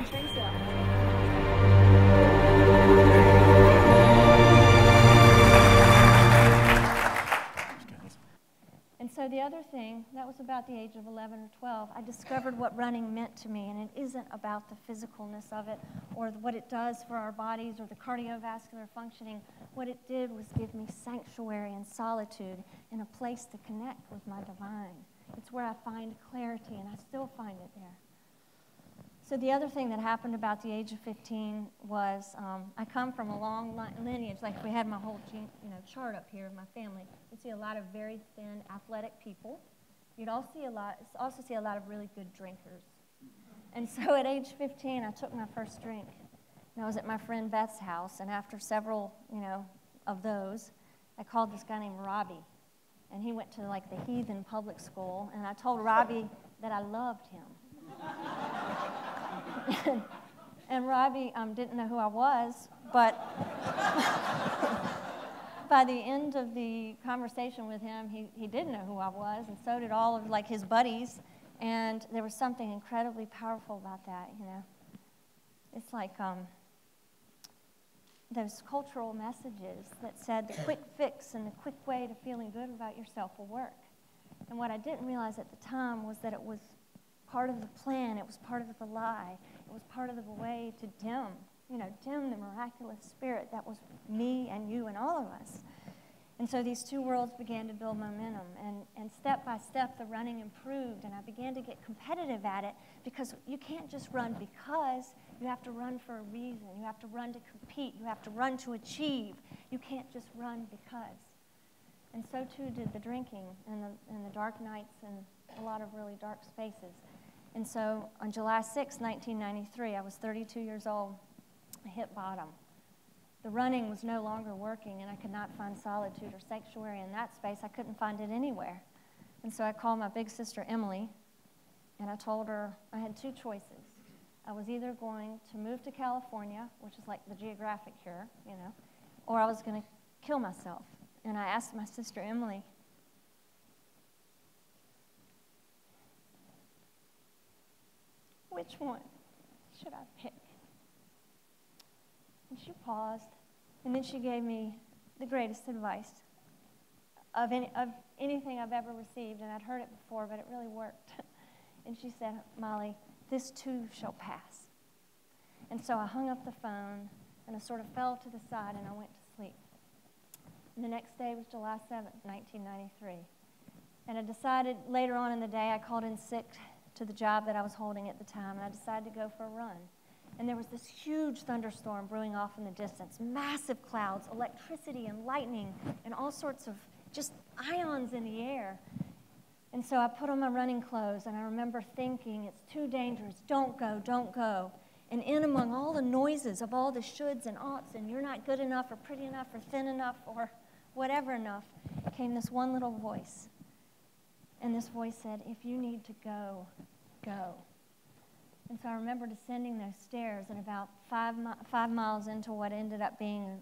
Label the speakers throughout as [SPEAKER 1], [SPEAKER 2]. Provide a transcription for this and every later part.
[SPEAKER 1] Thanks, y'all. And so the other thing, that was about the age of 11 or 12, I discovered what running meant to me, and it isn't about the physicalness of it or what it does for our bodies or the cardiovascular functioning. What it did was give me sanctuary and solitude and a place to connect with my divine. It's where I find clarity, and I still find it there. So the other thing that happened about the age of 15 was I come from a long lineage. Like we had my whole chart up here of my family. You'd see a lot of very thin, athletic people. You'd also see a lot of really good drinkers. And so at age 15, I took my first drink. And I was at my friend Beth's house, and after several, of those, I called this guy named Robbie. And he went to like the heathen public school, and I told Robbie that I loved him. And Robbie didn't know who I was, but by the end of the conversation with him, he did know who I was, and so did all of like his buddies. And there was something incredibly powerful about that, It's like those cultural messages that said the quick fix and the quick way to feeling good about yourself will work. And what I didn't realize at the time was that it was part of the plan, it was part of the lie, it was part of the way to dim the miraculous spirit that was me and you and all of us. And so these two worlds began to build momentum, and step by step the running improved, and I began to get competitive at it, because you can't just run because, you have to run for a reason, you have to run to compete, you have to run to achieve, you can't just run because. And so too did the drinking and the dark nights and a lot of really dark spaces. And so on July 6, 1993, I was 32 years old, I hit bottom. The running was no longer working, and I could not find solitude or sanctuary in that space. I couldn't find it anywhere. And so I called my big sister, Emily, and I told her I had two choices. I was either going to move to California, which is like the geographic here, or I was going to kill myself. And I asked my sister, Emily, which one should I pick? And she paused, and then she gave me the greatest advice of anything I've ever received, and I'd heard it before, but it really worked. And she said, Molly, this too shall pass. And so I hung up the phone, and I sort of fell to the side, and I went to sleep. And the next day was July 7th, 1993. And I decided later on in the day, I called in sick to the job that I was holding at the time, and I decided to go for a run. And there was this huge thunderstorm brewing off in the distance, massive clouds, electricity and lightning, and all sorts of just ions in the air. And so I put on my running clothes, and I remember thinking, it's too dangerous, don't go, don't go. And in among all the noises of all the shoulds and oughts, and you're not good enough or pretty enough or thin enough or whatever enough, came this one little voice. And this voice said, if you need to go, go. And so I remember descending those stairs, and about 5 miles into what ended up being a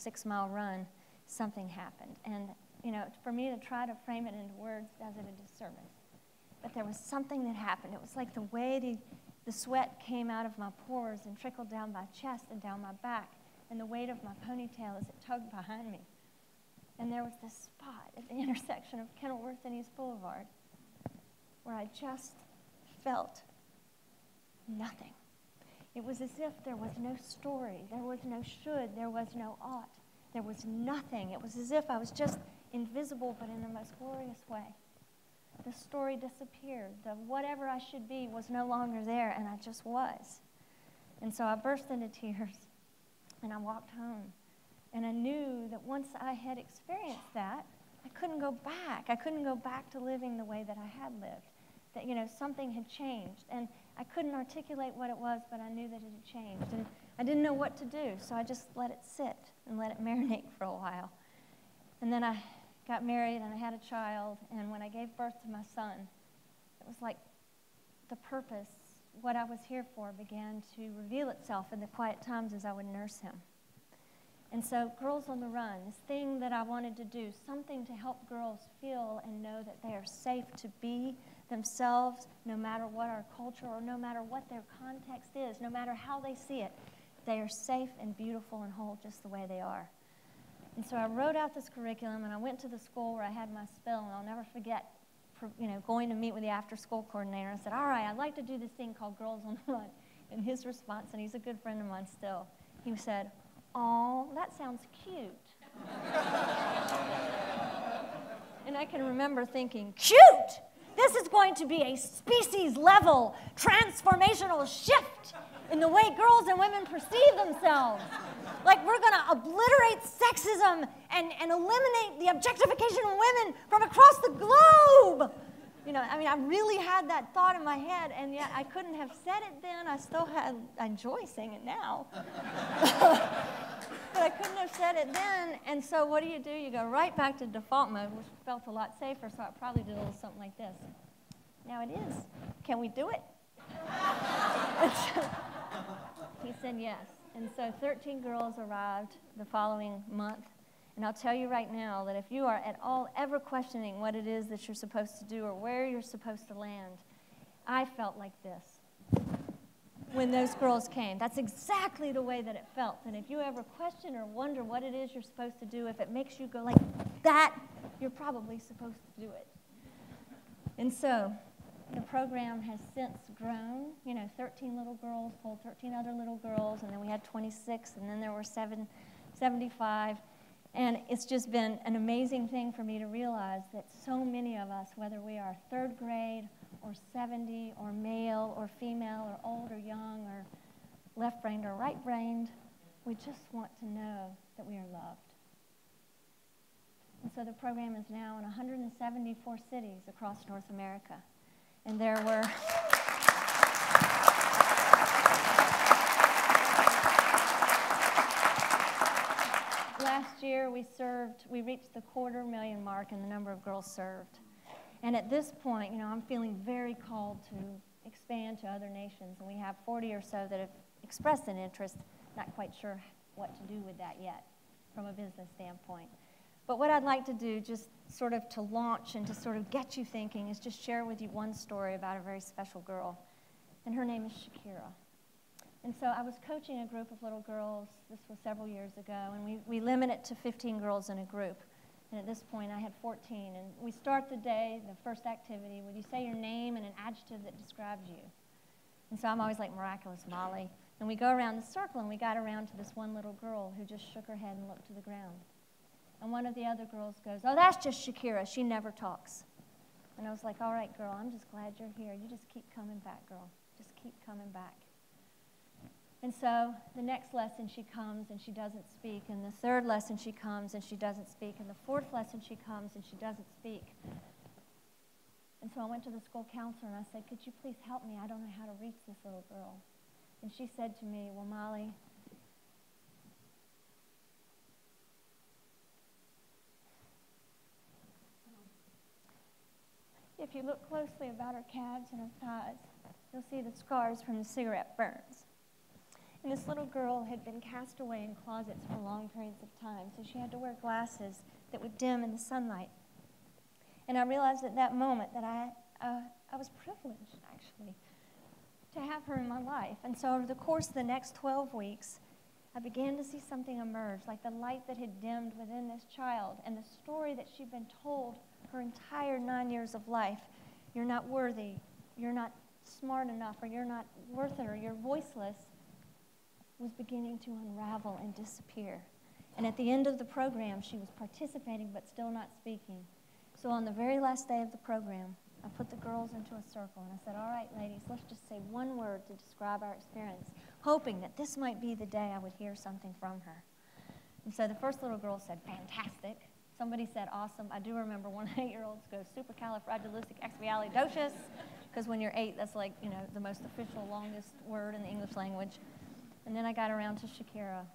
[SPEAKER 1] 6-mile run, something happened. And, for me to try to frame it into words does it a disservice. But there was something that happened. It was like the way the sweat came out of my pores and trickled down my chest and down my back, and the weight of my ponytail as it tugged behind me. And there was this spot at the intersection of Kenilworth and East Boulevard where I just felt nothing. It was as if there was no story, there was no should, there was no ought, there was nothing. It was as if I was just invisible, but in the most glorious way. The story disappeared. The whatever I should be was no longer there, and I just was. And so I burst into tears, and I walked home. And I knew that once I had experienced that, I couldn't go back. I couldn't go back to living the way that I had lived. That, something had changed. And I couldn't articulate what it was, but I knew that it had changed. And I didn't know what to do, so I just let it sit and let it marinate for a while. And then I got married, and I had a child, and when I gave birth to my son, it was like the purpose, what I was here for, began to reveal itself in the quiet times as I would nurse him. And so Girls on the Run, this thing that I wanted to do, something to help girls feel and know that they are safe to be themselves, no matter what our culture or no matter what their context is, no matter how they see it. They are safe and beautiful and whole just the way they are. And so I wrote out this curriculum, and I went to the school where I had my spill, and I'll never forget, going to meet with the after-school coordinator. I said, all right, I'd like to do this thing called Girls on the Run. And his response, and he's a good friend of mine still, he said, oh, that sounds cute. And I can remember thinking, cute? This is going to be a species-level transformational shift in the way girls and women perceive themselves. Like we're going to obliterate sexism and eliminate the objectification of women from across the globe. I really had that thought in my head, and yet I couldn't have said it then. I enjoy saying it now. But I couldn't have said it then, and so what do? You go right back to default mode, which felt a lot safer, so I probably did a little something like this. Now it is. Can we do it? He said yes. And so 13 girls arrived the following month. And I'll tell you right now that if you are at all ever questioning what it is that you're supposed to do or where you're supposed to land, I felt like this when those girls came. That's exactly the way that it felt. And if you ever question or wonder what it is you're supposed to do, if it makes you go like that, you're probably supposed to do it. And so the program has since grown. 13 little girls pulled 13 other little girls, and then we had 26, and then there were 75. And it's just been an amazing thing for me to realize that so many of us, whether we are third grade or 70 or male or female or old or young or left-brained or right-brained, we just want to know that we are loved. And so the program is now in 174 cities across North America. And there were... Last year, we reached the 250,000 mark in the number of girls served. And at this point, I'm feeling very called to expand to other nations. And we have 40 or so that have expressed an interest, not quite sure what to do with that yet from a business standpoint. But what I'd like to do, just sort of to launch and to sort of get you thinking, is just share with you one story about a very special girl. And her name is Shakira. And so I was coaching a group of little girls, this was several years ago, and we limit it to 15 girls in a group. And at this point, I had 14. And we start the day, the first activity, with you say your name and an adjective that describes you. And so I'm always like, miraculous Molly. And we go around the circle, and we got around to this one little girl who just shook her head and looked to the ground. And one of the other girls goes, oh, that's just Shakira. She never talks. And I was like, all right, girl, I'm just glad you're here. You just keep coming back, girl. Just keep coming back. And so the next lesson she comes and she doesn't speak, and the third lesson she comes and she doesn't speak, and the fourth lesson she comes and she doesn't speak. And so I went to the school counselor and I said, could you please help me? I don't know how to reach this little girl. And she said to me, well, Molly, if you look closely about her calves and her thighs, you'll see the scars from the cigarette burns. And this little girl had been cast away in closets for long periods of time, so she had to wear glasses that would dim in the sunlight. And I realized at that moment that I was privileged, actually, to have her in my life. And so over the course of the next 12 weeks, I began to see something emerge, like the light that had dimmed within this child and the story that she'd been told her entire 9 years of life. You're not worthy, you're not smart enough, or you're not worth it, or you're voiceless, was beginning to unravel and disappear. And at the end of the program, she was participating but still not speaking. So on the very last day of the program, I put the girls into a circle and I said, all right, ladies, let's just say one word to describe our experience, hoping that this might be the day I would hear something from her. And so the first little girl said, fantastic. Somebody said, awesome. I do remember one 8-year-old goes supercalifragilisticexpialidocious, because when you're 8, that's like, the most official, longest word in the English language. And then I got around to Shakira,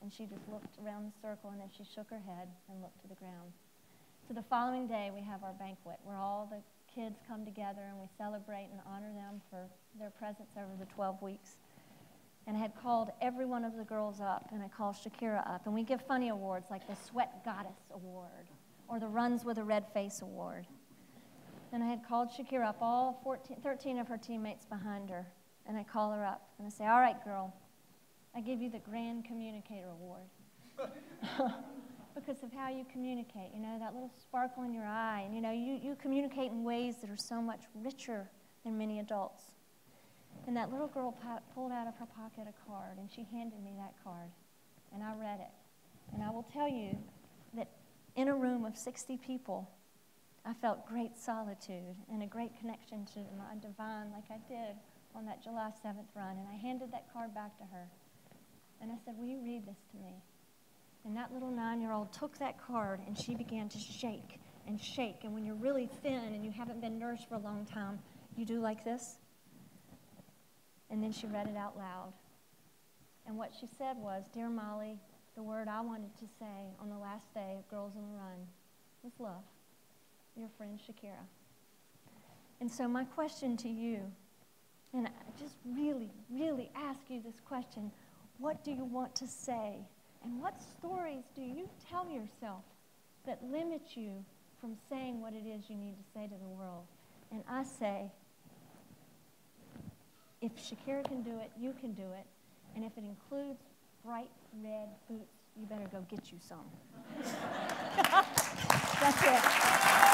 [SPEAKER 1] and she just looked around the circle, and then she shook her head and looked to the ground. So the following day, we have our banquet, where all the kids come together, and we celebrate and honor them for their presence over the 12 weeks. And I had called every one of the girls up, and I called Shakira up. And we give funny awards like the Sweat Goddess Award or the Runs with a Red Face Award. And I had called Shakira up, all 13 of her teammates behind her. And I call her up, and I say, all right, girl, I give you the Grand Communicator Award. Because of how you communicate, you know, that little sparkle in your eye. And, you know, you communicate in ways that are so much richer than many adults. And that little girl pulled out of her pocket a card, and she handed me that card. And I read it. And I will tell you that in a room of 60 people, I felt great solitude and a great connection to my divine like I did on that July 7th run. And I handed that card back to her. And I said, will you read this to me? And that little 9-year-old took that card, and she began to shake and shake. And when you're really thin and you haven't been nourished for a long time, you do like this. And then she read it out loud. And what she said was, Dear Molly, the word I wanted to say on the last day of Girls on the Run was love. Your friend Shakira. And so my question to you, and I just really, really ask you this question, what do you want to say? And what stories do you tell yourself that limit you from saying what it is you need to say to the world? And I say, if Shakira can do it, you can do it. And if it includes bright red boots, you better go get you some. That's it.